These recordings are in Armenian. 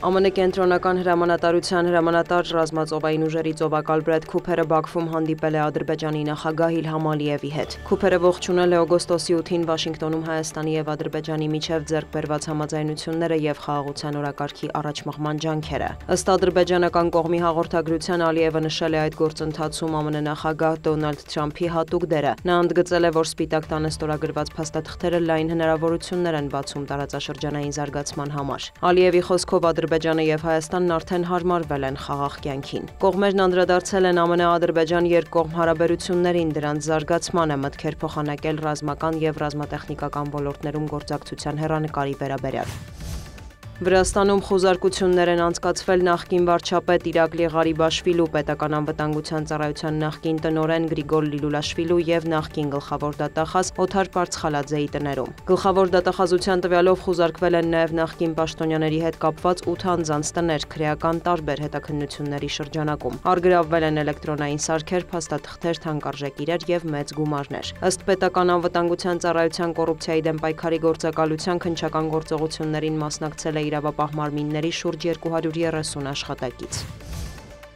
ԱՄՆ կենտրոնական հրամանատարության հրամանատար ռազմածովային ուժերի ծովակալ Բրեդ Քուփերը Բաքվում հանդիպել է Ադրբեջանի նախագահ Իլհամ Ալիևի հետ։ Քուփերը ողջունել է օգոստոսի 8-ին Վաշինգտոնում Հայաստանի եւ Ադրբեջանի միջև ձեռք բերված համաձայնությունները եւ խաղաղության օրակարգի առաջմղման ջանքերը։ Ըստ ադրբեջանական կողմի հաղորդագրության Ալիևը նշել է այդ գործընթացում ԱՄՆ նախագահ Դոնալդ Թրամփի հատուկ դերը։ Նա ընդգծել է, որ Սպիտակ տանը ստորագրված փաստաթղթերը լայն հնարավորություններ են բացում տարածաշրջանային զարգացման համար։ Ալիևի խոսքով Ադրբեջանը եւ Հայաստանն արդեն հարմարվել են խաղաղ կյանքին։ Կողմերն անդրադարձել են ԱՄՆ-Ադրբեջան երկկողմ հարաբերություններին, դրանց զարգացմանը, մտքեր փոխանակել ռազմական եւ ռազմատեխնիկական ոլորտներում գործակցության հեռանկարի վերաբերյալ։ Վրաստանում խուզարկություններ են անցկացվել նախկին վարչապետ Իրակլի Ղարիբաշվիլու, պետական անվտանգության ծառայության նախկին տնօրեն Գրիգոր Լիլուլաշվիլու եւ նախկին գլխավոր դատախազ Օթար Պարցխալաձեի տներում։ Գլխավոր դատախազության տվյալով խուզարկվել են նաեւ նախկին պաշտոնյաների հետ կապված 8 անձանց տներ քրեական տարբեր հետաքննությունների շրջանակում։ Առգրավվել են էլեկտրոնային սարքեր, փաստաթղթեր, թանկարժեք իրեր եւ մեծ գումարներ։ Ըստ պետական անվտանգության ծառայության կոռուպցիայի դեմ պայքարի գործակալության քննչական գործողություններին մասնակցել է իրավապահ մարմինների շուրջ 230 աշխատակից։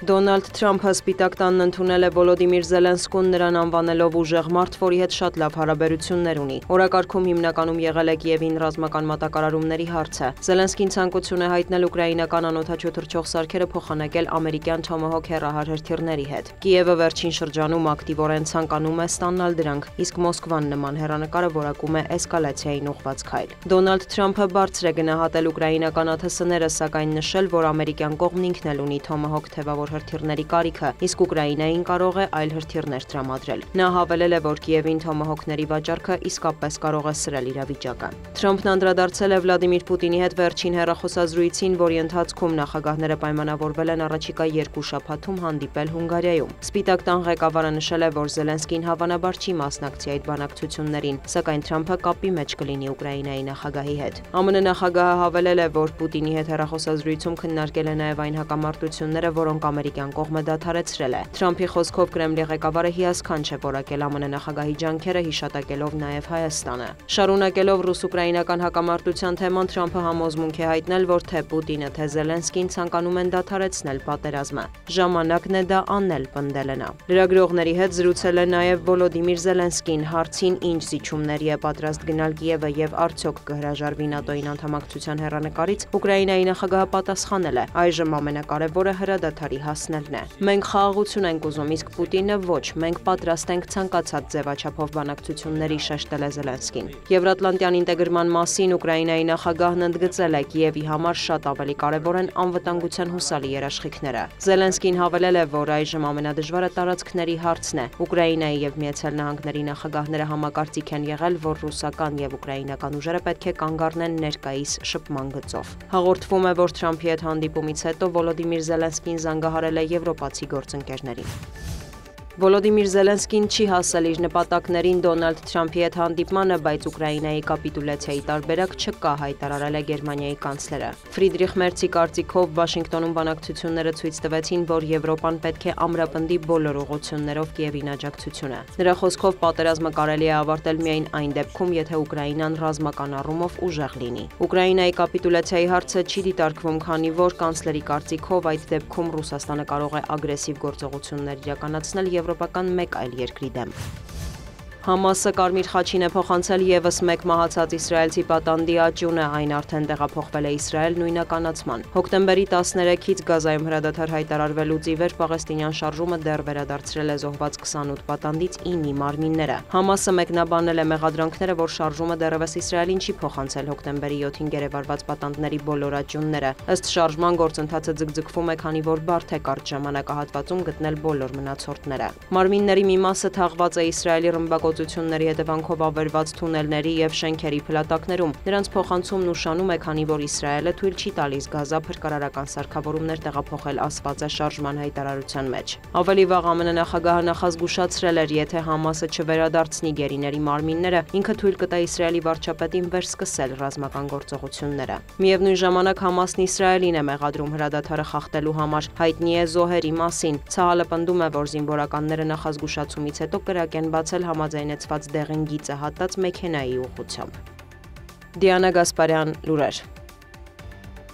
Դոնալդ Թրամփը Սպիտակ տանն ընդունել է Վոլոդիմիր Զելենսկուն, նրան անվանելով ուժեղ մարդ, որի հետ շատ լավ հարաբերություններ ունի։ Օրակարգում հիմնականում եղել է Կիևին ռազմական մատակարարումների հարցը։ Զելենսկին ցանկություն է հայտնել ուկրաինական անօդաչու թռչող սարքերը փոխանակել ամերիկյան Թոմահոք հեռահար հրթիռների հետ։ Կիևը վերջին շրջանում ակտիվորեն ցանկանում է ստանալ դրանք, իսկ Մոսկվան նման հեռանկարը որակում է էսկալացիային ուղղված քայլ։ Դոնալդ Թրամփը բարձր է գնահատել ուկրաինական ԱԹՍ-ները, սակայն նշել, որ ամերիկյան կողմն ինքն էլ ունի Թոմահոք թևավոր հրթիռների կարիքը, իսկ Ուկրաինային կարող է այլ հրթիռներ տրամադրել։ Նա հավելել է, որ Կիևին Թոմահոքների վաճառքը իսկապես կարող է սրել իրավիճակը։ Թրամփն անդրադարձել է Վլադիմիր Պուտինի հետ վերջին հեռախոսազրույցին, որի ընթացքում նախագահները պայմանավորվել են առաջիկա 2 շաբաթում հանդիպել Հունգարիայում։ Սպիտակ տան ղեկավարը նշել է, որ Զելենսկին հավանաբար չի մասնակցի այդ բանակցություններին, սակայն Թրամփը կապի մեջ կլինի Ուկրաինայի նախագահի հետ։ ԱՄՆ նախագահը հավելել է, որ Պուտինի հետ հեռախոսազրույցում քննարկել է նաև այն հակամարտությունները, որոնք ամերիկյան կողմը դադարեցրել է։ Թրամփի խոսքով Կրեմլի ղեկավարը հիասքանչ է որակել ԱՄՆ նախագահի ջանքերը, հիշատակելով նաև Հայաստանը։ Շարունակելով ռուս-ուկրաինական հակամարտության թեման, Թրամփը համոզմունք է հայտնել, որ թե Պուտինը, թե Զելենսկին ցանկանում են դադարեցնել պատերազմը։ Ժամանակն է դա անել, պնդել է նա։ Լրագրողների հետ զրուցել է նաև Վոլոդիմիր Զելենսկին, հարցին ինչ զիջումների է պատրաստ գնալ Կիևը եւ արդյոք կհրաժարվի ՆԱՏՕ-ին անդամակցության հեռանկարից, Ուկրաինայի նախագահը պատասխանել է. այժմ ամենակարևորը հրադադարի հասնելն է։ Մենք խաղաղություն ենք ուզում, իսկ Պուտինը ոչ, մենք պատրաստ ենք ցանկացած ձևաչափով բանակցությունների, շեշտել է Զելենսկին։ Եվրատլանտյան ինտեգրման մասին Ուկրաինայի նախագահն ընդգծել է Կիևի համար շատ ավելի կարևոր են անվտանգության հուսալի երաշխիքները։ Զելենսկին հավելել է, որ այժմ ամենադժվարը տարածքների հարցն է։ Ուկրաինայի եւ Միացյալ Նահանգների նախագահները համակարծիք են եղել, որ ռուսական եւ ուկրաինական ուժերը պետք է կանգ առնեն ներկայիս շփման գծով։ Հաղորդվում է, որ Թրամփի հետ հանդիպումից հետո Վոլոդիմիր Զելենսկին զանգահարել է եվրոպացի գործընկերներին։ Վոլոդիմիր Զելենսկին չի հասել իր նպատակներին Դոնալդ Թրամփի հետ հանդիպմանը, բայց Ուկրաինայի կապիտուլյացիայի տարբերակ չկա, հայտարարել է Գերմանիայի կանցլերը։ Ֆրիդրիխ Մերցի կարծիքով Վաշինգտոնում բանակցությունները ցույց տվեցին, որ Եվրոպան պետք է ամրապնդի բոլոր ուղղություններով Կիևին աջակցությունը։ Նրա խոսքով պատերազմը կարելի է ավարտել միայն այն դեպքում, եթե Ուկրաինան ռազմական առումով ուժեղ լինի։ Ուկրաինայի կապիտուլյացիայի հարցը չի դիտարկվում, քանի որ կանցլերի կարծիքով այդ դեպքում Ռուսաստանը կարող է ագրեսիվ գործողություններ իրականացնել եվրոպական մեկ այլ երկրի դեմ։ Համասը Կարմիր խաչին է փոխանցել եւս մեկ մահացած իսրայելցի պատանդի աճյունը, այն արդեն տեղափոխվել է Իսրայել նույնականացման։ Հոկտեմբերի 13-ից Գազայում հրադադար հայտարարվելուց ի վեր Պաղեստինյան շարժումը դեռ վերադարձրել է զոհված 28 պատանդից 9-ի մարմինները։ Համասը մեկնաբանել է մեղադրանքները, որ շարժումը դեռևս Իսրայելին չի փոխանցել հոկտեմբերի 7-ին գերեվարված պատանդների բոլոր աճյունները։ Ըստ շարժման գործընթացը ձգձգվում է, քանի որ բարդ է կարճ ժամանակահատվածում գտնել բոլոր մնացորդները։ Մարմինների մի մասը թաղված է Իսրայելի ռմբակոծությունների հետևանքով ավերված թունելների եւ շենքերի փլատակներում։ Նրանց փոխանցումն ուշանում է, քանի որ Իսրայելը թույլ չի տալիս Գազա փրկարարական սարքավորումներ տեղափոխել, ասված է շարժման հայտարարության մեջ։ Ավելի վաղ ԱՄՆ նախագահը նախազգուշացրել էր, եթե Համասը չվերադարձնի գերիների մարմինները, ինքը թույլ կտա Իսրայելի վարչապետին վերսկսել ռազմական գործողությունները։ Միևնույն ժամանակ Համասն Իսրայելին է մեղադրում հրադադարը խախտելու համար, հայտնի է զոհերի մասին։ Ցահալը պնդում է, որ զինվորականները նախազգուշացումից հետո կրակ են բացել համաձայնեցված դեղին գիծը հատած մեքենայի ուղղությամբ։ Դիանա Գասպարյան, լուրեր։